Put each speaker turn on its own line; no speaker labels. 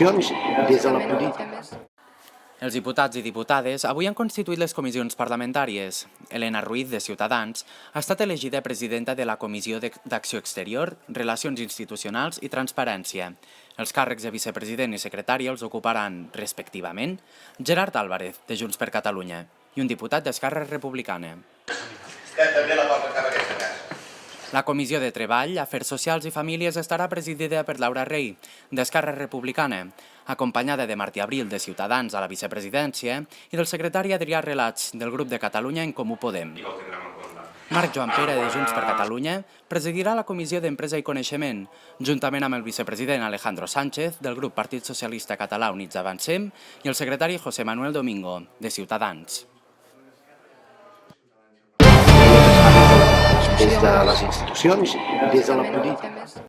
institucions i des de la política.
Els diputats i diputades avui han constituït les comissions parlamentàries. Elena Ruiz, de Ciutadans, ha estat elegida presidenta de la Comissió d'Acció Exterior, Relacions Institucionals i Transparència. Els càrrecs de vicepresident i secretari els ocuparan, respectivament, Gerard Álvarez, de Junts per Catalunya, i un diputat d'Esquerra Republicana. La Comissió de Treball, Afers Socials i Famílies estarà presidida per Laura Rey, d'Esquerra Republicana, acompanyada de Martí Abril, de Ciutadans, a la vicepresidència, i del secretari Adrià Relats, del grup de Catalunya en Comú Podem. Marc Joan Pere, de Junts per Catalunya, presidirà la Comissió d'Empresa i Coneixement, juntament amb el vicepresident Alejandro Sánchez, del grup Partit Socialista Català Units Avancem, i el secretari José Manuel Domingo, de Ciutadans.
Des de les institucions i des de la política.